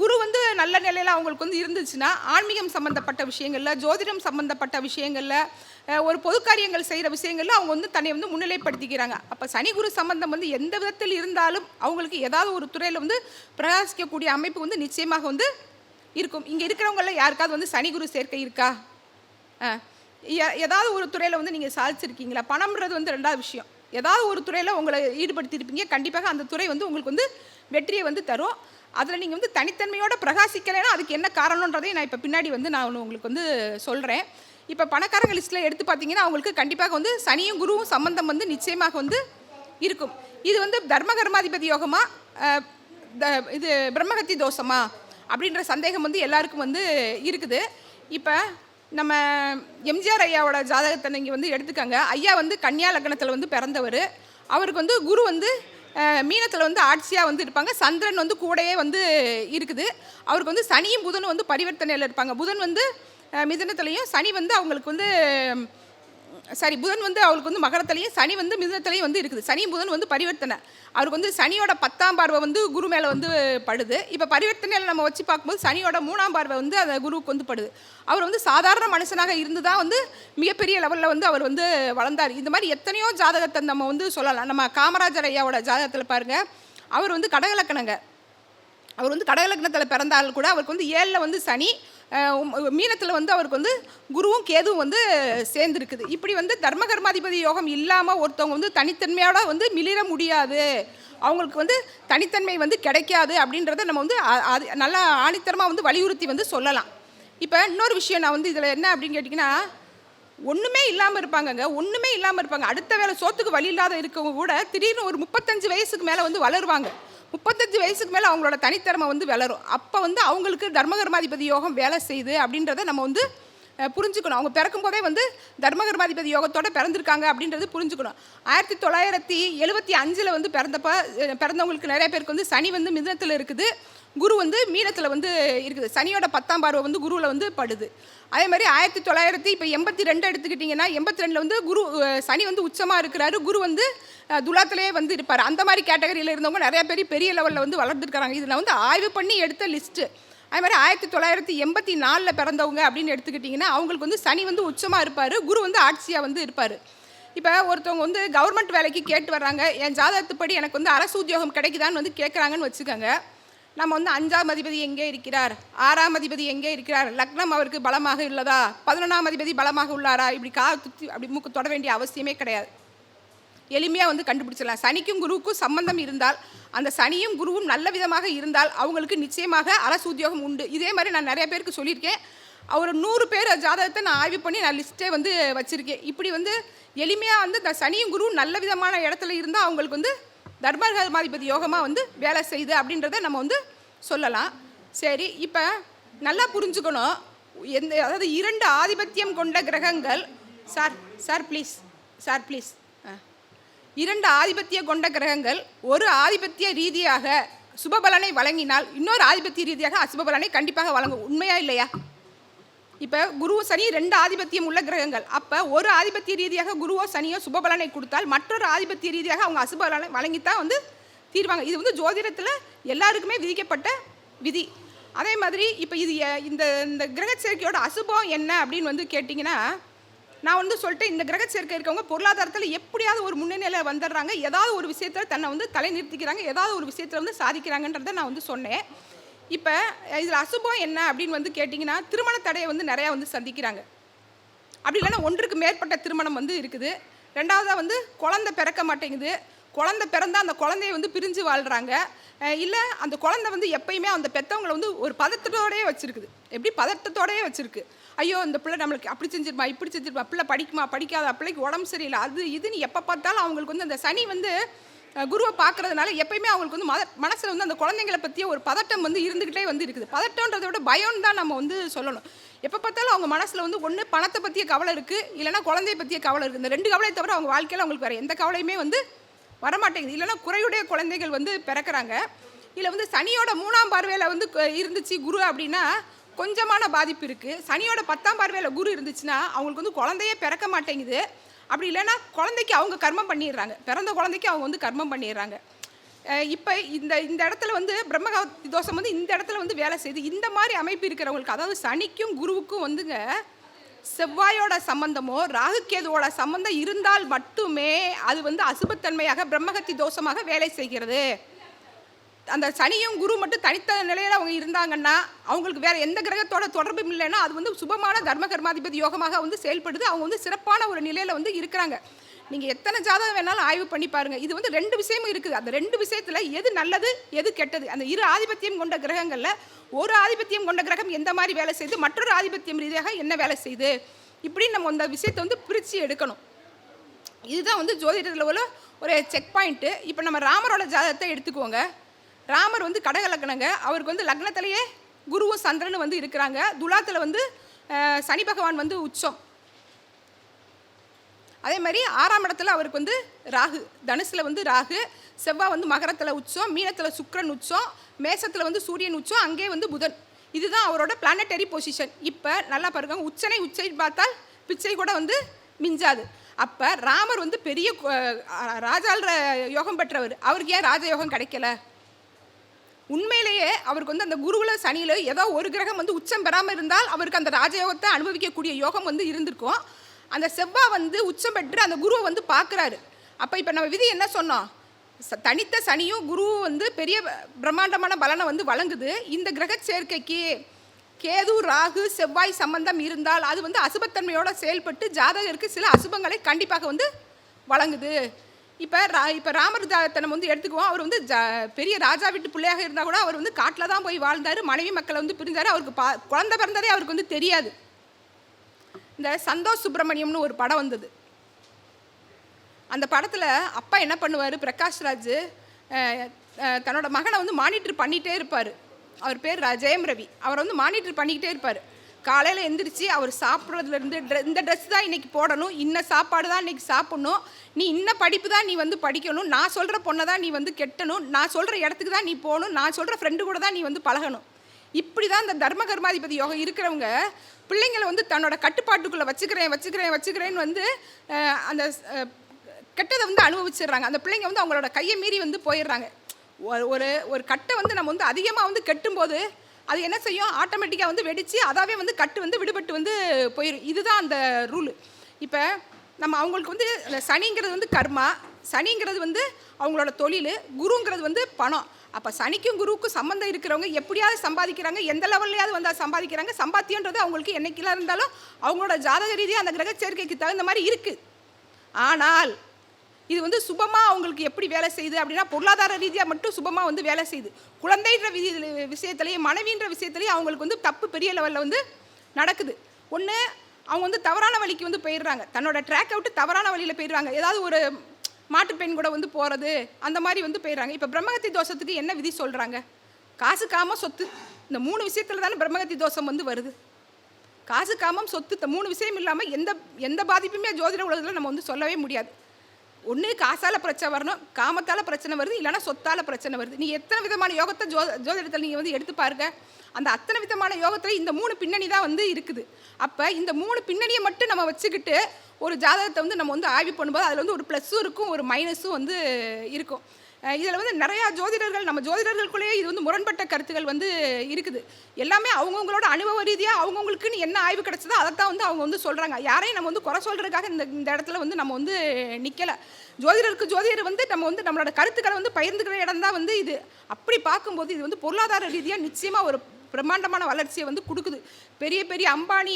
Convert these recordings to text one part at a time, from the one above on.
குரு வந்து நல்ல நிலையில் அவங்களுக்கு வந்து இருந்துச்சுன்னா ஆன்மீகம் சம்மந்தப்பட்ட விஷயங்களில், ஜோதிடம் சம்மந்தப்பட்ட விஷயங்களில், ஒரு பொது காரியங்கள் செய்கிற விஷயங்களில் அவங்க வந்து தன்னை வந்து முன்னிலைப்படுத்திக்கிறாங்க. அப்போ சனி குரு சம்பந்தம் வந்து எந்த விதத்தில் இருந்தாலும் அவங்களுக்கு ஏதாவது ஒரு துறையில் வந்து பிரகாசிக்கக்கூடிய அமைப்பு வந்து நிச்சயமாக வந்து இருக்கும். இங்கே இருக்கிறவங்கள யாருக்காவது வந்து சனி குரு சேர்க்கை இருக்கா? ஏதாவது ஒரு துறையில் வந்து நீங்கள் சாதிச்சிருக்கீங்களா? பணம்ன்றது வந்து ரெண்டாவது விஷயம். ஏதாவது ஒரு துறையில் உங்களை ஈடுபடுத்தியிருப்பீங்க. கண்டிப்பாக அந்த துறை வந்து உங்களுக்கு வந்து வெற்றியை வந்து தரும். அதில் நீங்கள் வந்து தனித்தன்மையோடு பிரகாசிக்கலைன்னா அதுக்கு என்ன காரணன்றதையும் நான் இப்போ பின்னாடி வந்து நான் உங்களுக்கு வந்து சொல்கிறேன். இப்போ பணக்காரங்க லிஸ்ட்டில் எடுத்து பார்த்தீங்கன்னா அவங்களுக்கு கண்டிப்பாக வந்து சனியும் குருவும் சம்பந்தம் வந்து நிச்சயமாக வந்து இருக்கும். இது வந்து தர்மகர்மாதிபதி யோகமா, இது பிரம்மகத்தி தோஷமா அப்படின்ற சந்தேகம் வந்து எல்லாருக்கும் வந்து இருக்குது. இப்போ நம்ம எம்ஜிஆர் ஐயாவோட ஜாதகத்தை நீங்கள் வந்து எடுத்துக்கங்க. ஐயா வந்து கன்னியா லக்னத்தில் வந்து பிறந்தவர். அவருக்கு வந்து குரு வந்து மீனத்தில் வந்து ஆட்சியாக வந்து இருப்பாங்க. சந்திரன் வந்து கூடையே வந்து இருக்குது. அவருக்கு வந்து சனியும் புதனும் வந்து பரிவர்த்தனையில் இருப்பாங்க. புதன் வந்து மிதுனத்துலேயும், சனி வந்து அவங்களுக்கு வந்து புதன் வந்து அவருக்கு வந்து மகரத்துலேயும், சனி வந்து மிதுனத்துலேயும் வந்து இருக்குது. சனி புதன் வந்து பரிவர்த்தனை. அவருக்கு வந்து சனியோட 10ஆம் பார்வை வந்து குரு மேலே வந்து படுது. இப்போ பரிவர்த்தனையில் நம்ம வச்சு பார்க்கும்போது சனியோட 3ஆம் பார்வை வந்து அந்த குருவுக்கு வந்து படுது. அவர் வந்து சாதாரண மனுஷனாக இருந்து தான் வந்து மிகப்பெரிய லெவலில் வந்து அவர் வந்து வளர்ந்தார். இந்த மாதிரி எத்தனையோ ஜாதகத்தை நம்ம வந்து சொல்லலாம். நம்ம காமராஜர் ஐயாவோட ஜாதகத்தில் பாருங்கள், அவர் வந்து கடகலக்கணங்க. அவர் வந்து கடகலக்கணத்தில் பிறந்தாலும் கூட அவருக்கு வந்து 7ல் வந்து சனி, மீனத்தில் வந்து அவருக்கு வந்து குருவும் கேதுவும் வந்து சேர்ந்துருக்குது. இப்படி வந்து தர்மகர்மாதிபதி யோகம் இல்லாமல் ஒருத்தவங்க வந்து தனித்தன்மையோட வந்து மிளிர முடியாது, அவங்களுக்கு வந்து தனித்தன்மை வந்து கிடைக்காது அப்படின்றத நம்ம வந்து அது நல்லா ஆணித்தரமாக வந்து வலியுறுத்தி வந்து சொல்லலாம். இப்போ இன்னொரு விஷயம் நான் வந்து இதில் என்ன அப்படின்னு கேட்டிங்கன்னா, ஒன்றுமே இல்லாமல் இருப்பாங்கங்க, ஒன்றுமே இல்லாமல் இருப்பாங்க. அடுத்த வேலை சோத்துக்கு வழி இல்லாத இருக்கவங்க கூட திடீர்னு ஒரு 35 வயசுக்கு மேலே வந்து வளருவாங்க. 35 வயசுக்கு மேலே அவங்களோட தனித்திறமை வந்து வளரும். அப்போ வந்து அவங்களுக்கு தர்மகர்மாதிபதி யோகம் வேலை செய்யுது அப்படின்றத நம்ம வந்து புரிஞ்சுக்கணும். அவங்க பிறக்கும் போதே வந்து தர்மகர்மாதிபதி யோகத்தோடு பிறந்திருக்காங்க அப்படின்றது புரிஞ்சுக்கணும். 1975 வந்து பிறந்தவங்களுக்கு நிறைய பேருக்கு வந்து சனி வந்து மிதுனத்தில் இருக்குது, குரு வந்து மீனத்தில் வந்து இருக்குது. சனியோட 10ஆம் பார்வை வந்து குருவில் வந்து படுது. அதே மாதிரி 1982 எடுத்துக்கிட்டிங்கன்னா, 82 வந்து குரு சனி வந்து உச்சமாக இருக்கிறாரு, குரு வந்து துலாத்திலேயே வந்து இருப்பார். அந்த மாதிரி கேட்டகரியில் இருந்தவங்க நிறைய பேர் பெரிய லெவலில் வந்து வளர்ந்துருக்காங்க. இதில் வந்து ஆய்வு பண்ணி எடுத்த லிஸ்ட்டு. அதே மாதிரி 1984 பிறந்தவங்க அப்படின்னு எடுத்துக்கிட்டிங்கன்னா, அவங்களுக்கு வந்து சனி வந்து உச்சமாக இருப்பார், குரு வந்து ஆட்சியாக வந்து இருப்பார். இப்போ ஒருத்தவங்க வந்து கவர்மெண்ட் வேலைக்கு கேட்டு வர்றாங்க, என் ஜாதகத்துப்படி எனக்கு வந்து அரசு உத்தியோகம் கிடைக்குதான்னு வந்து கேட்குறாங்கன்னு வச்சுக்கோங்க. நம்ம வந்து 5ஆம் அதிபதி எங்கே இருக்கிறார், 6ஆம் அதிபதி எங்கே இருக்கிறார், லக்னம் அவருக்கு பலமாக உள்ளதா, 11ஆம் அதிபதி பலமாக உள்ளாரா, இப்படி துத்தி அப்படி மூக்கு தொட வேண்டிய அவசியமே கிடையாது. எளிமையாக வந்து கண்டுபிடிச்சிடலாம். சனிக்கும் குருவுக்கும் சம்பந்தம் இருந்தால், அந்த சனியும் குருவும் நல்ல விதமாக இருந்தால் அவங்களுக்கு நிச்சயமாக அரசு உத்தியோகம் உண்டு. இதே மாதிரி நான் நிறைய பேருக்கு சொல்லியிருக்கேன். ஒரு 100 பேர் ஜாதகத்தை நான் ஆய்வு பண்ணி நான் லிஸ்ட்டே வந்து வச்சுருக்கேன். இப்படி வந்து எளிமையாக வந்து இந்த சனியும் குருவும் நல்ல விதமான இடத்துல இருந்தால் அவங்களுக்கு வந்து தர்மகர்மாதிபதி யோகமாக வந்து வேலை செய்யுது அப்படின்றத நம்ம வந்து சொல்லலாம். சரி, இப்போ நல்லா புரிஞ்சுக்கணும். அதாவது 2 ஆதிபத்தியம் கொண்ட கிரகங்கள், சார் ப்ளீஸ் 2 ஆதிபத்திய கொண்ட கிரகங்கள் ஒரு ஆதிபத்திய ரீதியாக சுபபலனை வழங்கினால் இன்னொரு ஆதிபத்திய ரீதியாக அசுபபலனை கண்டிப்பாக வழங்கும். உண்மையா இல்லையா? இப்போ குரு சனி 2 ஆதிபத்தியம் உள்ள கிரகங்கள். அப்போ ஒரு ஆதிபத்திய ரீதியாக குருவோ சனியோ சுபபலனை கொடுத்தால் மற்றொரு ஆதிபத்திய ரீதியாக அவங்க அசுபபலனை வழங்கித்தான் வந்து தீர்வாங்க. இது வந்து ஜோதிடத்தில் எல்லாருக்குமே விதிக்கப்பட்ட விதி. அதே மாதிரி இப்போ இது இந்த கிரக சேர்க்கையோட அசுபம் என்ன அப்படின்னு வந்து கேட்டிங்கன்னா, நான் வந்து சொல்லிட்டு இந்த கிரக சேர்க்கை இருக்கவங்க பொருளாதாரத்தில் எப்படியாவது ஒரு முன்னணியில் வந்துடுறாங்க, ஏதாவது ஒரு விஷயத்தில் தன்னை வந்து தலை நிறுத்திக்கிறாங்க, ஏதாவது ஒரு விஷயத்தில் வந்து சாதிக்கிறாங்கன்றதை நான் வந்து சொன்னேன். இப்போ இதில் அசுபம் என்ன அப்படின்னு வந்து கேட்டிங்கன்னா, திருமண தடையை வந்து நிறையா வந்து சந்திக்கிறாங்க. அப்படி இல்லைன்னா ஒன்றுக்கு மேற்பட்ட திருமணம் வந்து இருக்குது. ரெண்டாவதாக வந்து குழந்தை பிறக்க மாட்டேங்குது, குழந்தை பிறந்தால் அந்த குழந்தைய வந்து பிரிஞ்சு வாழ்கிறாங்க. இல்லை அந்த குழந்தை வந்து எப்பயுமே அந்த பெற்றவங்களை வந்து ஒரு பதட்டத்தோடையே வச்சுருக்குது. எப்படி பதட்டத்தோடையே வச்சுருக்கு. ஐயோ இந்த பிள்ளை நம்மளுக்கு அப்படி செஞ்சிருமா, இப்படி செஞ்சிருமா, பிள்ளை படிக்குமா படிக்காத, பிள்ளைக்கு உடம்பு சரியில்லை, அது இதுன்னு எப்போ பார்த்தாலும் அவங்களுக்கு வந்து அந்த சனி வந்து குருவை பார்க்குறதுனால எப்பயுமே அவங்களுக்கு வந்து மனசில் வந்து அந்த குழந்தைங்களை பற்றிய ஒரு பதட்டம் வந்து இருந்துக்கிட்டே வந்து இருக்குது. பதட்டன்றதை விட பயம் தான் நம்ம வந்து சொல்லணும். எப்போ பார்த்தாலும் அவங்க மனசில் வந்து ஒன்று பணத்தை பற்றிய கவலை இருக்குது, இல்லைனா குழந்தைய பற்றிய கவலை இருக்குது. இந்த 2 கவலையை தவிர அவங்க வாழ்க்கையில் அவங்களுக்கு வேறு எந்த கவலையுமே வந்து வரமாட்டேங்குது. இல்லைனா குறையுடைய குழந்தைகள் வந்து பிறக்கிறாங்க. இதில் வந்து சனியோட 3ஆம் பார்வையில் வந்து இருந்துச்சு குரு அப்படின்னா கொஞ்சமான பாதிப்பு இருக்குது. சனியோட 10ஆம் பார்வையில் குரு இருந்துச்சுன்னா அவங்களுக்கு வந்து குழந்தையே பிறக்க மாட்டேங்குது. அப்படி இல்லைன்னா குழந்தைக்கு அவங்க கர்மம் பண்ணிடுறாங்க, பிறந்த குழந்தைக்கு அவங்க வந்து கர்மம் பண்ணிடுறாங்க. இப்போ இந்த இந்த இடத்துல வந்து பிரம்மகத்தி தோஷம் வந்து இந்த இடத்துல வந்து வேலை செய்யுது. இந்த மாதிரி அமைப்பு இருக்கிறவங்களுக்கு, அதாவது சனிக்கும் குருவுக்கும் வந்துங்க செவ்வாயோட சம்பந்தமோ ராகுகேதுவோட சம்பந்தம் இருந்தால் மட்டுமே அது வந்து அசுபத்தன்மையாக பிரம்மகத்தி தோஷமாக வேலை செய்கிறது. அந்த சனியும் குரு மட்டும் தனித்த நிலையில் அவங்க இருந்தாங்கன்னா, அவங்களுக்கு வேறு எந்த கிரகத்தோட தொடர்பும் இல்லைன்னா, அது வந்து சுபமான தர்ம கர்மாதிபதி யோகமாக வந்து செயல்படுது. அவங்க வந்து சிறப்பான ஒரு நிலையில் வந்து இருக்கிறாங்க. நீங்கள் எத்தனை ஜாதகம் வேணாலும் ஆய்வு பண்ணி பாருங்கள். இது வந்து 2 விஷயமும் இருக்குது. அந்த 2 விஷயத்தில் எது நல்லது எது கெட்டது, அந்த 2 ஆதிபத்தியம் கொண்ட கிரகங்களில் ஒரு ஆதிபத்தியம் கொண்ட கிரகம் எந்த மாதிரி வேலை செய்யுது, மற்றொரு ஆதிபத்தியம் ரீதியாக என்ன வேலை செய்யுது, இப்படி நம்ம அந்த விஷயத்தை வந்து பிரித்து எடுக்கணும். இதுதான் வந்து ஜோதிடத்தில் உள்ள ஒரு செக் பாயிண்ட்டு. இப்போ நம்ம ராமரோட ஜாதகத்தை எடுத்துக்குவோங்க. ராமர் வந்து கடக லக்னங்க. அவருக்கு வந்து லக்னத்திலேயே குருவும் சந்திரனும் வந்து இருக்கிறாங்க. துலாத்தில் வந்து சனி பகவான் வந்து உச்சம். அதே மாதிரி 6ஆம் இடத்துல அவருக்கு வந்து ராகு, தனுசில் வந்து ராகு, செவ்வாய் வந்து மகரத்தில் உச்சம், மீனத்தில் சுக்கிரன் உச்சம், மேசத்தில் வந்து சூரியன் உச்சம், அங்கே வந்து புதன். இதுதான் அவரோட பிளானட்டரி பொசிஷன். இப்போ நல்லா பாருங்க, உச்சை பார்த்தால் பிச்சை கூட வந்து மிஞ்சாது. அப்போ ராமர் வந்து பெரிய ராஜாள யோகம் பெற்றவர். அவருக்கு ஏன் ராஜயோகம் கிடைக்கல? உண்மையிலேயே அவருக்கு வந்து அந்த குருவில் சனியில் ஏதோ ஒரு கிரகம் வந்து உச்சம் பெறாமல் இருந்தால் அவருக்கு அந்த ராஜயோகத்தை அனுபவிக்கக்கூடிய யோகம் வந்து இருந்திருக்கும். அந்த செவ்வாய் வந்து உச்சம் பெற்று அந்த குருவை வந்து பார்க்குறாரு. அப்போ இப்போ நம்ம விதி என்ன சொன்னோம்? தனித்த சனியும் குருவும் வந்து பெரிய பிரம்மாண்டமான பலனை வந்து வழங்குது. இந்த கிரக சேர்க்கைக்கு கேது ராகு செவ்வாய் சம்பந்தம் இருந்தால் அது வந்து அசுபத்தன்மையோடு செயல்பட்டு ஜாதகருக்கு சில அசுபங்களை கண்டிப்பாக வந்து வழங்குது. இப்போ ராமர் ஜாதகத்தை நம்ம வந்து எடுத்துக்குவோம். அவர் வந்து பெரிய ராஜா வீட்டு பிள்ளையாக இருந்தால் கூட அவர் வந்து காட்டில் தான் போய் வாழ்ந்தார், மனைவி மக்களை வந்து பிரிந்தார். அவருக்கு குழந்தை பிறந்ததே அவருக்கு வந்து தெரியாது. இந்த சந்தோஷ் சுப்பிரமணியம்னு ஒரு படம் வந்தது. அந்த படத்தில் அப்பா என்ன பண்ணுவார், பிரகாஷ்ராஜ் தன்னோட மகனை வந்து மானிட்டர் பண்ணிகிட்டே இருப்பார். அவர் பேர் ஜெயம் ரவி. அவரை வந்து மானிட்டர் பண்ணிக்கிட்டே இருப்பார். காலையில் எந்திரிச்சு அவர் சாப்பிட்றதுலேருந்து இந்த ட்ரெஸ் தான் இன்றைக்கி போடணும், இன்ன சாப்பாடு தான் இன்றைக்கி சாப்பிட்ணும், நீ இன்ன படிப்பு தான் நீ வந்து படிக்கணும், நான் சொல்கிற பொண்ணை தான் நீ வந்து கெட்டணும், நான் சொல்கிற இடத்துக்கு தான் நீ போகணும், நான் சொல்கிற ஃப்ரெண்டு கூட தான் நீ வந்து பழகணும். இப்படி தான் இந்த தர்ம கர்மாதிபதி யோகம் இருக்கிறவங்க பிள்ளைங்களை வந்து தன்னோட கட்டுப்பாட்டுக்குள்ளே வச்சுக்கிறேன்னு வந்து அந்த கெட்டதை வந்து அனுபவிச்சிடுறாங்க. அந்த பிள்ளைங்க வந்து அவங்களோட கையை மீறி வந்து போயிடுறாங்க. ஒரு ஒரு கட்டை வந்து நம்ம வந்து அதிகமாக வந்து கட்டும்போது அது என்ன செய்யும், ஆட்டோமேட்டிக்காக வந்து வெடித்து அதாவே வந்து கட்டு வந்து விடுபட்டு வந்து போயிடும். இதுதான் அந்த ரூலு. இப்போ நம்ம அவங்களுக்கு வந்து சனிங்கிறது வந்து கர்மா, சனிங்கிறது வந்து அவங்களோட தொழில், குருங்கிறது வந்து பணம். அப்போ சனிக்கும் குருவுக்கும் சம்மந்தம் இருக்கிறவங்க எப்படியாவது சம்பாதிக்கிறாங்க, எந்த லெவல்லையாவது வந்து சம்பாதிக்கிறாங்க. சம்பாத்தியன்றது அவங்களுக்கு என்னைக்கெல்லாம் இருந்தாலும் அவங்களோட ஜாதக ரீதியாக அந்த கிரக சேர்க்கைக்கு தகுந்த மாதிரி இருக்குது. ஆனால் இது வந்து சுபமாக அவங்களுக்கு எப்படி வேலை செய்யுது அப்படின்னா, பொருளாதார ரீதியாக மட்டும் சுபமாக வந்து வேலை செய்யுது. குழந்தைன்ற விஷயத்துலேயும் மனைவின்ற விஷயத்துலேயும் அவங்களுக்கு வந்து தப்பு பெரிய லெவலில் வந்து நடக்குது. ஒன்று, அவங்க வந்து தவறான வழிக்கு வந்து போயிடுறாங்க, தன்னோட ட்ராக்கை விட்டு தவறான வழியில் போயிடுறாங்க. ஏதாவது ஒரு மாட்டு பெண் கூட வந்து போகிறது அந்த மாதிரி வந்து போயிடுறாங்க. இப்போ பிரம்மகத்தி தோஷத்துக்கு என்ன விதி சொல்கிறாங்க? காசு காமம் சொத்து, இந்த 3 விஷயத்தில் தானே பிரம்மகத்தி தோஷம் வந்து வருது. காசு காமம் சொத்து, இந்த 3 விஷயம் இல்லாமல் எந்த பாதிப்புமே ஜோதிட உலகத்தில் நம்ம வந்து சொல்லவே முடியாது. ஒன்று காசால் பிரச்சனை வரணும், காமத்தால் பிரச்சனை வருது, இல்லைனா சொத்தால் பிரச்சனை வருது. நீங்கள் எத்தனை விதமான யோகத்தை ஜோதிடத்தில் நீங்கள் வந்து எடுத்து பாருங்க. அந்த அத்தனை விதமான யோகத்தில் இந்த 3 பின்னணி தான் வந்து இருக்குது. அப்போ இந்த 3 பின்னணியை மட்டும் நம்ம வச்சுக்கிட்டு ஒரு ஜாதகத்தை வந்து நம்ம வந்து ஆய்வு பண்ணும்போது அதில் வந்து ஒரு ப்ளஸ்ஸும் இருக்கும், ஒரு மைனஸும் வந்து இருக்கும். இதில் வந்து நிறையா ஜோதிடர்கள், நம்ம ஜோதிடர்களுக்குள்ளேயே இது வந்து முரண்பட்ட கருத்துக்கள் வந்து இருக்குது. எல்லாமே அவங்கவுங்களோட அனுபவ ரீதியாக அவங்கவுங்களுக்குன்னு என்ன ஆய்வு கிடச்சதோ அதைத்தான் வந்து அவங்க வந்து சொல்கிறாங்க. யாரையும் நம்ம வந்து குறை சொல்கிறதுக்காக இந்த இடத்துல வந்து நம்ம வந்து நிற்கலை. ஜோதிடர் வந்து நம்ம வந்து நம்மளோட கருத்துக்களை வந்து பகிர்ந்துக்கிற இடம் தான் வந்து இது. அப்படி பார்க்கும்போது இது வந்து பொருளாதார ரீதியாக நிச்சயமாக ஒரு பிரம்மாண்டமான வளர்ச்சியை வந்து கொடுக்குது. பெரிய பெரிய அம்பானி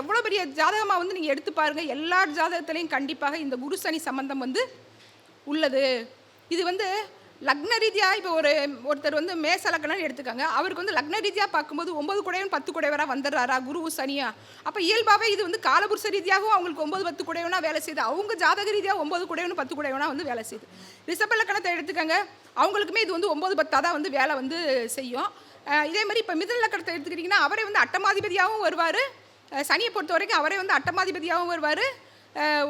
எவ்வளோ பெரிய ஜாதகமாக வந்து நீங்கள் எடுத்து பாருங்கள், எல்லா ஜாதகத்துலேயும் கண்டிப்பாக இந்த குரு சனி சம்பந்தம் வந்து உள்ளது. இது வந்து லக்ன ரீதியாக இப்போ ஒருத்தர் வந்து மேச லக்னம் எடுத்துக்காங்க, அவருக்கு வந்து லக்ன ரீதியாக பார்க்கும்போது 9 குடையவன் 10 குடையவராக வந்துடுறாரா குரு சனியா? அப்போ இயல்பாகவே இது வந்து காலபுருஷ ரீதியாகவும் அவங்களுக்கு 9 10 குடையவனாக வேலை செய்யுது. அவங்க ஜாதக ரீதியாக 9 குடையவனும் 10 குடையவனாக வந்து வேலை செய்யுது. ரிஷப லக்னத்தை எடுத்துக்காங்க, அவங்களுக்குமே இது வந்து 9 10 தான் வந்து வேலை வந்து செய்யும். இதே மாதிரி இப்போ மிதுன லக்னத்தை எடுத்துக்கிட்டிங்கன்னா அவரே வந்து அட்டமாதிபதியாகவும் வருவார். சனியை பொறுத்த வரைக்கும் அவரே வந்து அட்டமாதிபதியாகவும் வருவார்,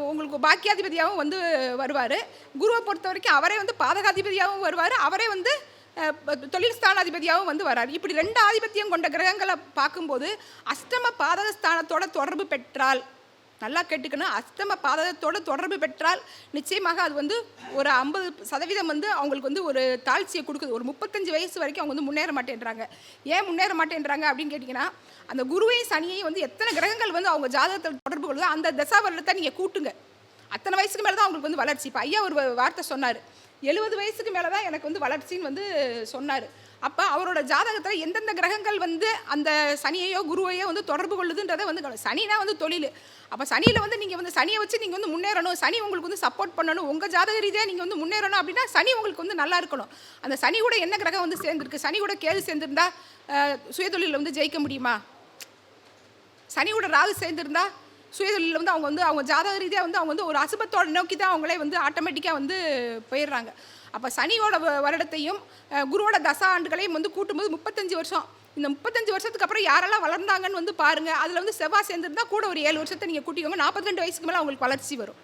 உங்களுக்கு பாக்கியாதிபதியாகவும் வந்து வருவார். குருவை பொறுத்த வரைக்கும் அவரே வந்து பாதகாதிபதியாகவும் வருவார், அவரே வந்து தொழில் ஸ்தானாதிபதியாகவும் வந்து வராரு. இப்படி 2 ஆதிபத்தியம் கொண்ட கிரகங்களை பார்க்கும்போது அஷ்டம பாதக ஸ்தானத்தோட தொடர்பு பெற்றால் நல்லா கேட்டுக்கணும். அஸ்தம பாதகத்தோட தொடர்பு பெற்றால் நிச்சயமாக அது வந்து ஒரு 50% வந்து அவங்களுக்கு வந்து ஒரு தாழ்ச்சியை கொடுக்குது. ஒரு 35 வயசு வரைக்கும் அவங்க வந்து முன்னேற மாட்டேன்றாங்க. ஏன் முன்னேற மாட்டேன்றாங்க அப்படின்னு கேட்டிங்கன்னா, அந்த குருவையும் சனியையும் வந்து எத்தனை கிரகங்கள் வந்து அவங்க ஜாதகத்தில் தொடர்பு கொள்ளுதோ அந்த தசா வருடத்தை நீங்கள் கூட்டுங்க. அத்தனை வயசுக்கு மேலே தான் அவங்களுக்கு வந்து வளர்ச்சி. இப்போ ஐயா ஒரு வார்த்தை சொன்னார், 70 வயசுக்கு மேலே தான் எனக்கு வந்து வளர்ச்சின்னு வந்து சொன்னார். அப்போ அவரோட ஜாதகத்தில் எந்தெந்த கிரகங்கள் வந்து அந்த சனியையோ குருவையோ வந்து தொடர்பு கொள்ளுதுன்றதை வந்து சனினா வந்து தொழில். அப்போ சனியில் வந்து நீங்கள் வந்து சனியை வச்சு நீங்கள் வந்து முன்னேறணும், சனி உங்களுக்கு வந்து சப்போர்ட் பண்ணணும், உங்கள் ஜாதக ரீதியாக நீங்கள் வந்து முன்னேறணும் அப்படின்னா சனி உங்களுக்கு வந்து நல்லா இருக்கணும். அந்த சனி கூட என்ன கிரகம் வந்து சேர்ந்துருக்கு? சனி கூட கேது சேர்ந்துருந்தா சுயதொழிலில் வந்து ஜெயிக்க முடியுமா? சனியோட ராகு சேர்ந்துருந்தா சுயதொழிலில் வந்து அவங்க ஜாதக ரீதியாக வந்து அவங்க வந்து ஒரு அசுபத்தோட நோக்கி தான் அவங்களே வந்து ஆட்டோமேட்டிக்காக வந்து போயிடுறாங்க. அப்போ சனியோட வருடத்தையும் குருவோட தசா ஆண்டுகளையும் வந்து கூட்டும்போது 35 வருஷம். இந்த 35 வருஷத்துக்கு அப்புறம் யாரெல்லாம் வளர்ந்தாங்கன்னு வந்து பாருங்கள். அதில் வந்து செவ்வாய் சேர்ந்துருந்தா கூட ஒரு 7 வருஷத்தை நீங்கள் கூட்டிக்கோங்க. 42 வயசுக்கு மேலே அவங்களுக்கு வளர்ச்சி வரும்.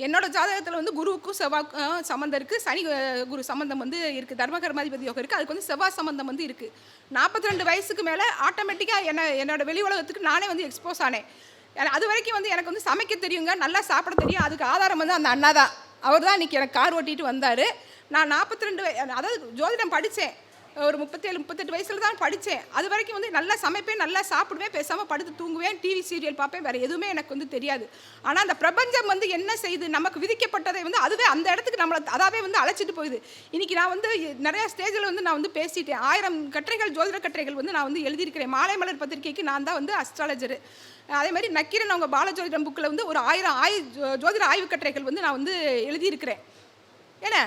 என்னோட ஜாதகத்தில் வந்து குருவுக்கும் செவ்வாய்க்கும் சம்மந்தம் இருக்குது. சனி குரு சம்மந்தம் வந்து இருக்குது. தர்மகர்மாதிபதி யோகம் இருக்குது. அதுக்கு வந்து செவ்வாய் சம்மந்தம் வந்து இருக்குது. 42 வயசுக்கு மேலே ஆட்டோமேட்டிக்காக என்னோட வெளி உலகத்துக்கு நானே வந்து எக்ஸ்போஸ் ஆனேன். அது வரைக்கும் வந்து எனக்கு வந்து சமைக்க தெரியுங்க, நல்லா சாப்பிட தெரியும். அதுக்கு ஆதாரம் வந்து அந்த அண்ணா தான். அவர் தான் இன்றைக்கி எனக்கு கார் ஓட்டிகிட்டு வந்தார். நான் 42 அதாவது ஜோதிடம் படித்தேன். ஒரு 37 38 வயசில் தான் படித்தேன். அது வரைக்கும் வந்து நல்லா சமைப்பேன், நல்லா சாப்பிடுவேன், பேசாமல் படுத்து தூங்குவேன், டிவி சீரியல் பார்ப்பேன், வேறு எதுவுமே எனக்கு வந்து தெரியாது. ஆனால் அந்த பிரபஞ்சம் வந்து என்ன செய்யுது, நமக்கு விதிக்கப்பட்டதை வந்து அதுவே அந்த இடத்துக்கு நம்மளை அதாவே வந்து அழைச்சிட்டு போகுது. இன்றைக்கி நான் வந்து நிறையா ஸ்டேஜில் வந்து நான் வந்து பேசிட்டேன். 1000 கட்டுரைகள் ஜோதிட கட்டுரைகள் வந்து நான் வந்து எழுதியிருக்கிறேன். மாலை மலர் பத்திரிகைக்கு நான் தான் வந்து அஸ்ட்ராலஜரு. அதே மாதிரி நக்கீரன் அவங்க பாலஜோதிடம் புக்கில் வந்து ஒரு 1000 ஜோதிட ஆய்வு கட்டுரைகள் வந்து நான் வந்து எழுதியிருக்கிறேன். ஏன்னா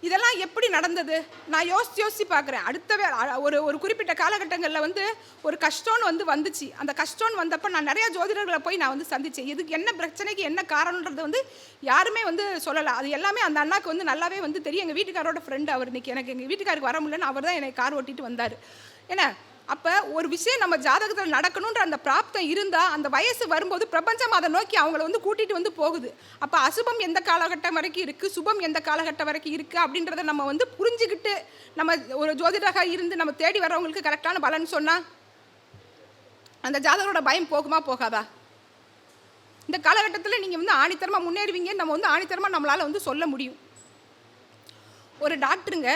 இதெல்லாம் எப்படி நடந்தது நான் யோசித்து பார்க்குறேன். ஒரு குறிப்பிட்ட காலகட்டங்களில் வந்து ஒரு கஷ்டம்னு வந்து வந்துச்சு. அந்த கஷ்டம்னு வந்தப்போ நான் நிறையா ஜோதிடர்களை போய் நான் வந்து சந்தித்தேன். இதுக்கு என்ன பிரச்சனைக்கு என்ன காரணன்றது வந்து யாருமே வந்து சொல்லலை. அது எல்லாமே அந்த அண்ணாக்கு வந்து நல்லாவே வந்து தெரியும். எங்கள் வீட்டுக்காரோட ஃப்ரெண்டு அவர். இன்றைக்கி எனக்கு எங்கள் வீட்டுக்காருக்கு வர முடியலன்னு அவர் தான் என்னை கார் ஓட்டிகிட்டு வந்தார். ஏன்னா அப்போ ஒரு விஷயம் நம்ம ஜாதகத்தில் நடக்கணுன்ற அந்த பிராப்தம் இருந்தால் அந்த வயசு வரும்போது பிரபஞ்சம் அதை நோக்கி அவங்கள வந்து கூட்டிகிட்டு வந்து போகுது. அப்போ அசுபம் எந்த காலகட்டம் வரைக்கும் இருக்குது, சுபம் எந்த காலகட்டம் வரைக்கும் இருக்குது அப்படின்றத நம்ம வந்து புரிஞ்சுக்கிட்டு நம்ம ஒரு ஜோதிடராக இருந்து நம்ம தேடி வரவங்களுக்கு கரெக்டான பலன் சொன்னால் அந்த ஜாதகரோட பயம் போகுமா போகாதா? இந்த காலகட்டத்தில் நீங்கள் வந்து ஆணித்தரமாக முன்னேறுவீங்கன்னு நம்ம வந்து ஆணித்தரமாக நம்மளால் வந்து சொல்ல முடியும். ஒரு டாக்டருங்க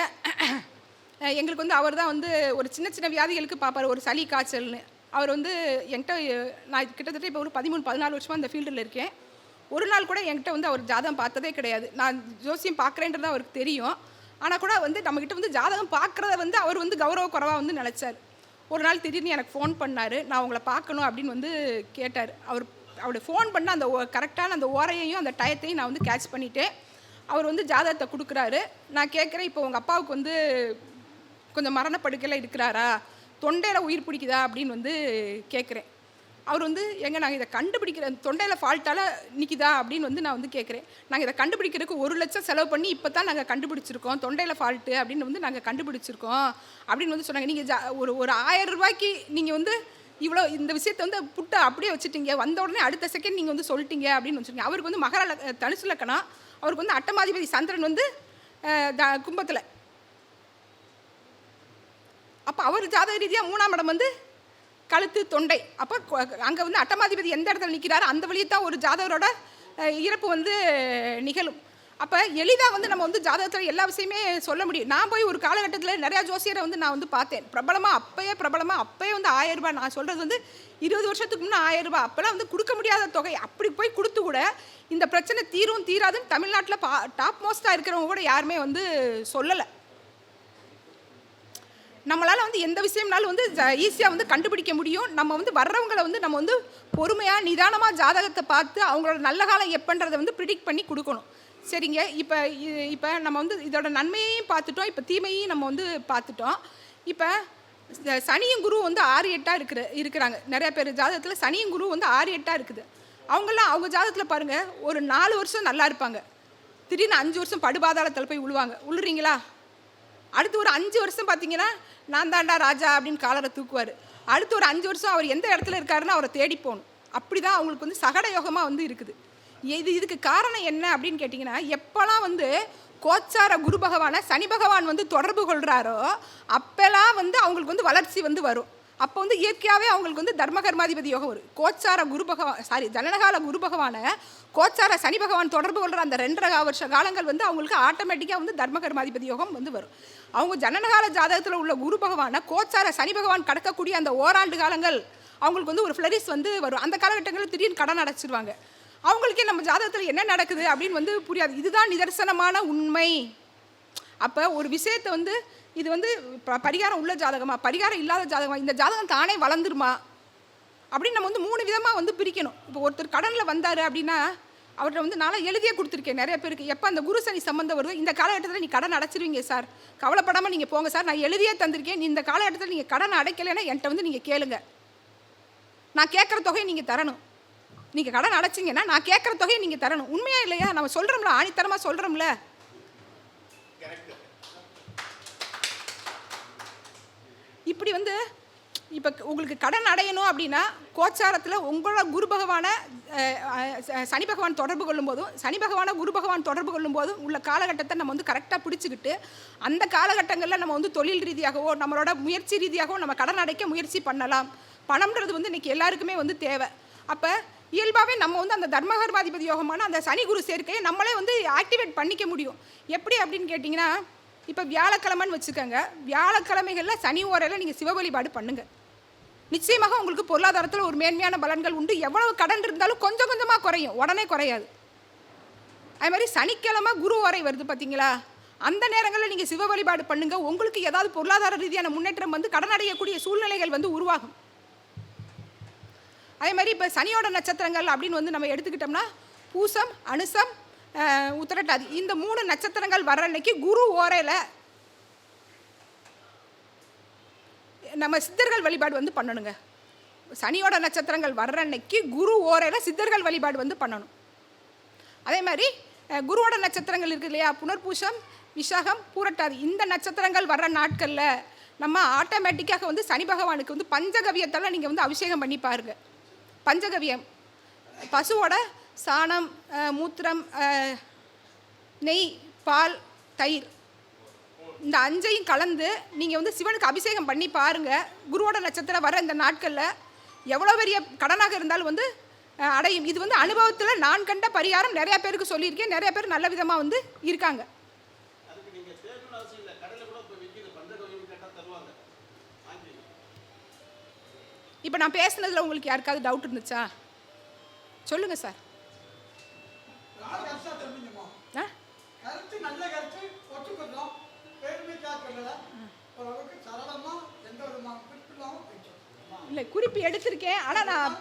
எங்களுக்கு வந்து அவர் தான் வந்து ஒரு சின்ன சின்ன வியாதிகளுக்கு பார்ப்பார். ஒரு சளி காய்ச்சல்னு அவர் வந்து என்கிட்ட நான் கிட்டத்தட்ட இப்போ ஒரு 13-14 வருஷமாக அந்த ஃபீல்டில் இருக்கேன். ஒரு நாள் கூட என்கிட்ட வந்து அவர் ஜாதகம் பார்த்ததே கிடையாது. நான் ஜோசியம் பார்க்குறேன்றது அவருக்கு தெரியும். ஆனால் கூட வந்து நம்மக்கிட்ட வந்து ஜாதகம் பார்க்குறத வந்து அவர் வந்து கௌரவ குறைவாக வந்து நினச்சார். ஒரு நாள் திடீர்னு எனக்கு ஃபோன் பண்ணார். நான் உங்களை பார்க்கணும் அப்படின்னு வந்து கேட்டார். அவருடைய ஃபோன் பண்ண அந்த கரெக்டான அந்த ஓரையையும் அந்த டயத்தையும் நான் வந்து கேட்ச் பண்ணிவிட்டேன். அவர் வந்து ஜாதகத்தை கொடுக்குறாரு. நான் கேட்குறேன், இப்போ உங்கள் அப்பாவுக்கு வந்து கொஞ்சம் மரணப்படுக்கையில் இருக்கிறாரா, தொண்டையில் உயிர் பிடிக்குதா அப்படின்னு வந்து கேட்குறேன். அவர் வந்து நாங்கள் இதை கண்டுபிடிக்கிற தொண்டையில் ஃபால்ட்டால் நிற்கிதா அப்படின்னு வந்து நான் வந்து கேட்குறேன். நாங்கள் இதை கண்டுபிடிக்கிறதுக்கு 1 லட்சம் செலவு பண்ணி இப்போ தான் நாங்கள் கண்டுபிடிச்சிருக்கோம், தொண்டையில் ஃபால்ட்டு அப்படின்னு வந்து நாங்கள் கண்டுபிடிச்சிருக்கோம் அப்படின்னு வந்து சொன்னாங்க. நீங்கள் ஒரு 1000 ரூபாய்க்கு நீங்கள் வந்து இவ்வளோ இந்த விஷயத்தை வந்து புட்டை அப்படியே வச்சுட்டீங்க, வந்த உடனே அடுத்த செகண்ட் நீங்கள் வந்து சொல்லிட்டீங்க அப்படின்னு வச்சுருக்கீங்க. அவருக்கு வந்து மகர தனுசு லக்கணம், அவருக்கு வந்து அட்டமாதிபதி சந்திரன் வந்து கும்பத்தில். அப்போ அவர் ஜாதக ரீதியாக 3ஆம் இடம் வந்து கழுத்து தொண்டை. அப்போ அங்கே வந்து அட்டமாதிபதி எந்த இடத்துல நிற்கிறாரோ அந்த வழியே தான் ஒரு ஜாதகரோட இறப்பு வந்து நிகழும். அப்போ எளிதாக வந்து நம்ம வந்து ஜாதகத்தில் எல்லா விஷயமே சொல்ல முடியும். நான் போய் ஒரு காலகட்டத்தில் நிறையா ஜோசியரை வந்து நான் வந்து பார்த்தேன். பிரபலமாக அப்போயே வந்து 1000 ரூபாய், நான் சொல்கிறது வந்து 20 வருஷத்துக்கு முன்னே 1000 ரூபாய், அப்போல்லாம் வந்து கொடுக்க முடியாத தொகை. அப்படி போய் கொடுத்து கூட இந்த பிரச்சனை தீராதுன்னு தமிழ்நாட்டில் டாப் மோஸ்ட்டாக இருக்கிறவங்க கூட யாருமே வந்து சொல்லலை. நம்மளால் வந்து எந்த விஷயம்னாலும் வந்து ஈஸியாக வந்து கண்டுபிடிக்க முடியும். நம்ம வந்து வர்றவங்களை வந்து நம்ம வந்து பொறுமையாக நிதானமாக ஜாதகத்தை பார்த்து அவங்களோட நல்ல காலம் எப்பன்றதை வந்து ப்ரிடிக்ட் பண்ணி கொடுக்கணும். சரிங்க, இப்போ நம்ம வந்து இதோட நன்மையையும் பார்த்துட்டோம், இப்போ தீமையையும் நம்ம வந்து பார்த்துட்டோம். இப்போ சனியும் குரு வந்து 6-8 இருக்கிறாங்க. நிறைய பேர் ஜாதகத்தில் சனியும் குரு வந்து 6-8 இருக்குது. அவங்க ஜாதகத்தில் பாருங்கள், ஒரு 4 வருஷம் நல்லா இருப்பாங்க, திடீர்னு 5 வருஷம் படுபாதாளத்தில் போய் விழுறீங்களா? அடுத்து ஒரு 5 வருஷம் பார்த்தீங்கன்னா நான் தாண்டா ராஜா அப்படின்னு காலரை தூக்குவார். அடுத்து ஒரு 5 வருஷம் அவர் எந்த இடத்துல இருக்காருன்னு அவரை தேடி போகணும். அப்படி தான் அவங்களுக்கு வந்து சகட யோகமாக வந்து இருக்குது. இதுக்கு காரணம் என்ன அப்படின்னு கேட்டிங்கன்னா, எப்போல்லாம் வந்து கோச்சார குரு பகவானை சனி பகவான் வந்து தொடர்பு கொள்கிறாரோ அப்போல்லாம் வந்து அவங்களுக்கு வந்து வளர்ச்சி வந்து வரும். அப்போ வந்து இயற்கையாகவே அவங்களுக்கு வந்து தர்ம கர்மாதிபதி யோகம் வரும். கோச்சார குரு ஜனனகால குரு பகவானை கோச்சார சனி பகவான் தொடர்பு கொள்கிற அந்த 2.5 வருஷ காலங்கள் வந்து அவங்களுக்கு ஆட்டோமேட்டிக்காக வந்து தர்ம கர்மாதிபதி யோகம் வந்து வரும். அவங்க ஜனனகால ஜாதகத்தில் உள்ள குரு பகவானை கோச்சார சனி பகவான் கடக்கக்கூடிய அந்த ஓராண்டு காலங்கள் அவங்களுக்கு வந்து ஒரு ஃப்ளரிஸ் வந்து வரும். அந்த காலகட்டங்களில் திடீர்னு கடன் அடைச்சிருவாங்க. அவங்களுக்கே நம்ம ஜாதகத்தில் என்ன நடக்குது அப்படின்னு வந்து புரியாது. இதுதான் நிதர்சனமான உண்மை. அப்போ ஒரு விஷயத்தை வந்து இது வந்து பரிகாரம் உள்ள ஜாதகமா, பரிகாரம் இல்லாத ஜாதகமா, இந்த ஜாதகம் தானே வளர்ந்துருமா அப்படின்னு நம்ம வந்து 3 விதமாக வந்து பிரிக்கணும். இப்போ ஒருத்தர் கடனில் வந்தார் அப்படின்னா அவர்கிட்ட வந்து நான் எழுதியே கொடுத்துருக்கேன் நிறைய பேருக்கு. எப்போ அந்த குரு சனி சம்மந்தம் வருதோ இந்த காலகட்டத்தில் நீ கடன் அடைச்சிருவீங்க சார், கவலைப்படாமல் நீங்கள் போங்க சார், நான் எழுதியே தந்திருக்கேன், நீ இந்த காலகட்டத்தில் நீங்கள் கடன் அடைக்கலைன்னா என்கிட்ட வந்து நீங்கள் கேளுங்க, நான் கேட்குற தொகையை நீங்கள் தரணும். நீங்கள் கடன் அடைச்சிங்கன்னா நான் கேட்குற தொகையை நீங்கள் தரணும். உண்மையா இல்லையா? நம்ம சொல்கிறோம்ல, ஆணித்தரமாக சொல்கிறோம்ல. இப்படி வந்து இப்போ உங்களுக்கு கடன் அடையணும் அப்படின்னா கோச்சாரத்தில் உங்களோட குரு பகவானை சனி பகவான் தொடர்பு கொள்ளும் போதும், சனி பகவானை குரு பகவான் தொடர்பு கொள்ளும் போதும் உள்ள காலகட்டத்தை நம்ம வந்து கரெக்டாக பிடிச்சிக்கிட்டு அந்த காலகட்டங்களில் நம்ம வந்து தொழில் ரீதியாகவோ நம்மளோட முயற்சி ரீதியாகவோ நம்ம கடன் அடைக்க முயற்சி பண்ணலாம். பணம்ன்றது வந்து இன்றைக்கி எல்லாருக்குமே வந்து தேவை. அப்போ இயல்பாகவே நம்ம வந்து அந்த தர்மகர்மாதிபதி யோகமான அந்த சனி குரு சேர்க்கையை நம்மளே வந்து ஆக்டிவேட் பண்ணிக்க முடியும். எப்படி அப்படின்னு கேட்டிங்கன்னா, இப்போ வியாழக்கிழமைன்னு வச்சுக்கோங்க, வியாழக்கிழமைகளில் சனி ஓரையில் நீங்கள் சிவ வழிபாடு பண்ணுங்கள். நிச்சயமாக உங்களுக்கு பொருளாதாரத்தில் ஒரு மேன்மையான பலன்கள் உண்டு. எவ்வளவு கடன் இருந்தாலும் கொஞ்சம் கொஞ்சமாக குறையும், உடனே குறையாது. அது மாதிரி சனிக்கிழமை குரு ஓரை வருது பார்த்தீங்களா, அந்த நேரங்களில் நீங்கள் சிவ வழிபாடு பண்ணுங்கள். உங்களுக்கு ஏதாவது பொருளாதார ரீதியான முன்னேற்றம் வந்து கடன் அடையக்கூடிய சூழ்நிலைகள் வந்து உருவாகும். அதே மாதிரி இப்போ சனியோட நட்சத்திரங்கள் அப்படின்னு வந்து நம்ம எடுத்துக்கிட்டோம்னா பூசம், அனுசம், உத்திரட்டாதி, இந்த 3 நட்சத்திரங்கள் வர்ற அன்னைக்கு குரு ஓரையில் நம்ம சித்தர்கள் வழிபாடு வந்து பண்ணணுங்க. சனியோட நட்சத்திரங்கள் வர்ற அன்னைக்கு குரு ஓரையில் சித்தர்கள் வழிபாடு வந்து பண்ணணும். அதே மாதிரி குருவோட நட்சத்திரங்கள் இருக்குது இல்லையா, புனர்பூசம், விசாகம், பூரட்டாதி, இந்த நட்சத்திரங்கள் வர்ற நாட்களில் நம்ம ஆட்டோமேட்டிக்காக வந்து சனி பகவானுக்கு வந்து பஞ்சகவியத்தால் நீங்கள் வந்து அபிஷேகம் பண்ணி பாருங்கள். பஞ்சகவியம் பசுவோட சாணம், மூத்திரம், நெய், பால், தயிர், இந்த 5ஐயும் கலந்து நீங்கள் வந்து சிவனுக்கு அபிஷேகம் பண்ணி பாருங்கள். குருவோட நட்சத்திரம் வர இந்த நாட்களில் எவ்வளோ பெரிய கடனாக இருந்தாலும் வந்து அடையும். இது வந்து அனுபவத்தில் நான் கண்ட பரிகாரம். நிறையா பேருக்கு சொல்லியிருக்கேன், நிறைய பேர் நல்ல விதமாக வந்து இருக்காங்க. இப்போ நான் பேசுனதில் உங்களுக்கு யாருக்காவது டவுட் இருந்துச்சா? சொல்லுங்கள் சார். இல்லை, குறிப்பு எடுத்திருக்கேன். ஆனால் நான்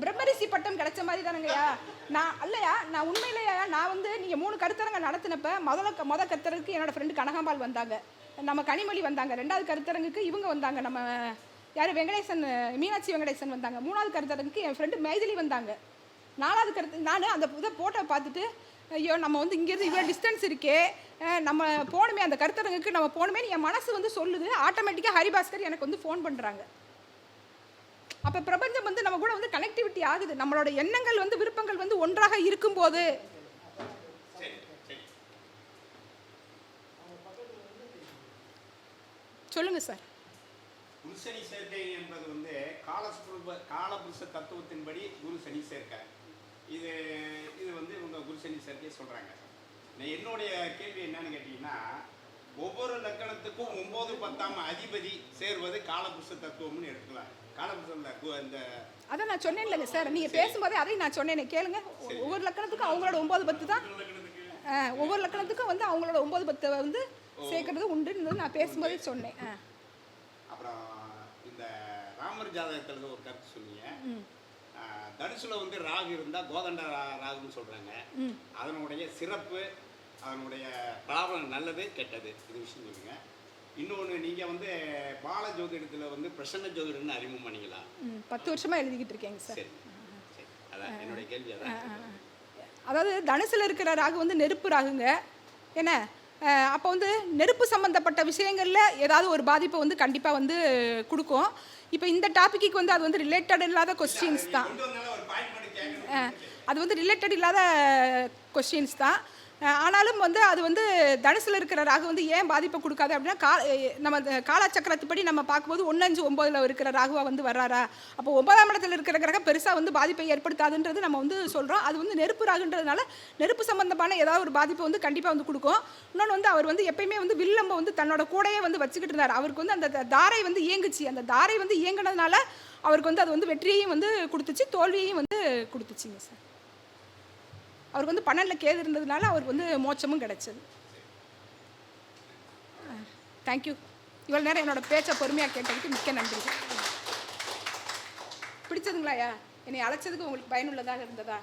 பிரம்மரிஷி பட்டம் கிடைச்ச மாதிரி தானுங்கய்யா. நான் இல்லையா, நான் உண்மையிலேயா, நான் வந்து நீங்கள் 3 கருத்தரங்க நடத்தினப்ப மொதல் கருத்தரங்குக்கு என்னோடய ஃப்ரெண்டு கனகாம்பாள் வந்தாங்க, நம்ம கனிமொழி வந்தாங்க, 2வது கருத்தரங்குக்கு இவங்க வந்தாங்க, நம்ம யார் வெங்கடேசன், மீனாட்சி வெங்கடேசன் வந்தாங்க, 3வது கருத்தரங்குக்கு என் ஃப்ரெண்டு மைதிலி வந்தாங்க, 4வது கருத்து நான் அந்த இதை போட்டோ பார்த்துட்டு ஐயோ நம்ம வந்து இங்கேருந்து இவ்வளோ டிஸ்டன்ஸ் இருக்கே, நம்ம போகணுமே அந்த கருத்தரங்குக்கு, நம்ம போகணுமே என் மனசு வந்து சொல்லுது. ஆட்டோமேட்டிக்காக ஹரிபாஸ்கர் எனக்கு வந்து ஃபோன் பண்ணுறாங்க. அப்போ பிரபஞ்சம் வந்து நம்ம கூட வந்து கனெக்டிவிட்டி ஆகுது. நம்மளோட எண்ணங்கள் வந்து விருப்பங்கள் வந்து ஒன்றாக இருக்கும்போது. சொல்லுங்க சார். குரு சனி சேர்க்கை என்பது வந்து காலபுருஷ தத்துவத்தின்படி குரு சனி சேர்க்கை. இது வந்து இவங்க குரு சனி சேர்க்கையை சொல்கிறாங்க. என்னுடைய கேள்வி என்னன்னு கேட்டிங்கன்னா, ஒவ்வொரு லக்கணத்துக்கும் 9, 10ஆம் அதிபதி சேர்வது காலபுருஷ தத்துவம்னு எடுத்துக்கலாம். காலபுருஷம் இந்த அதான் நான் சொன்னேன் இல்லைங்க சார், நீங்கள் பேசும்போதே அதையும் நான் சொன்னேனே கேளுங்க. ஒவ்வொரு லக்கணத்துக்கும் அவங்களோட 9, 10 தான். ஒவ்வொரு லக்கணத்துக்கும் வந்து அவங்களோட 9, 10 வந்து சேர்க்கறது உண்டுன்னு நான் பேசும்போதே சொன்னேன். அப்புறம் இந்த ராமர் ஜாதகத்தில் ஒரு கருத்து சொன்னீங்க, தனுசுல வந்து ராகு இருந்தால் கோதண்ட ராகுன்னு சொல்கிறாங்க. அதனுடைய சிறப்பு, அதனுடைய பலாபலம் நல்லது கெட்டது, இது விஷயம் சொல்லுங்க. இன்னொன்று, நீங்கள் வந்து பால ஜோதிடத்தில் வந்து பிரசன்ன ஜோதிடம்னு அறிமுகம் பண்ணிக்கலாம். 10 வருஷமாக எழுதிக்கிட்டு இருக்கேங்க சார். சரி, அதான் என்னுடைய கேள்வி. அதாவது தனுசில் இருக்கிற ராகு வந்து நெருப்பு ராகுங்க. என்ன அப்போ வந்து நெருப்பு சம்மந்தப்பட்ட விஷயங்களில் ஏதாவது ஒரு பாதிப்பை வந்து கண்டிப்பாக வந்து கொடுக்கும். இப்போ இந்த டாப்பிக்கு வந்து அது வந்து ரிலேட்டட் இல்லாத கொஸ்டின்ஸ் தான். அது வந்து ரிலேட்டட் இல்லாத கொஸ்டின்ஸ் தான். ஆனாலும் வந்து அது வந்து தனுசில் இருக்கிற ராகு வந்து ஏன் பாதிப்பை கொடுக்காது அப்படின்னா நம்ம காலச்சக்கரத்துப்படி நம்ம பார்க்கும்போது 1-5-9 இருக்கிற ராகுவா வந்து வர்றாரா, அப்போ 9ஆம் இடத்துல இருக்கிற கிரகம் பெருசாக வந்து பாதிப்பை ஏற்படுத்தாதுன்றது நம்ம வந்து சொல்கிறோம். அது வந்து நெருப்பு ராகுன்றதுனால நெருப்பு சம்பந்தமான ஏதாவது ஒரு பாதிப்பை வந்து கண்டிப்பாக வந்து கொடுக்கும். இன்னொன்று வந்து அவர் வந்து எப்பயுமே வந்து வில்லம்பை வந்து தன்னோட கூடையே வந்து வச்சுக்கிட்டு இருந்தார். அவருக்கு வந்து அந்த தாரை வந்து இயங்குச்சு. அந்த தாரை வந்து இயங்குனதுனால அவருக்கு வந்து அது வந்து வெற்றியையும் வந்து கொடுத்துச்சு, தோல்வியையும் வந்து கொடுத்துச்சுங்க சார். அவருக்கு வந்து 12ல் கேது இருந்ததுனால அவருக்கு வந்து மோட்சமும் கிடைச்சது. தேங்க்யூ. இவ்வளோ நேரம் என்னோட பேச்சை பொறுமையாக கேட்டதுக்கு மிக்க நன்றி. பிடிச்சதுங்களாயா? என்னை அழைச்சதுக்கு உங்களுக்கு பயனுள்ளதாக இருந்ததா?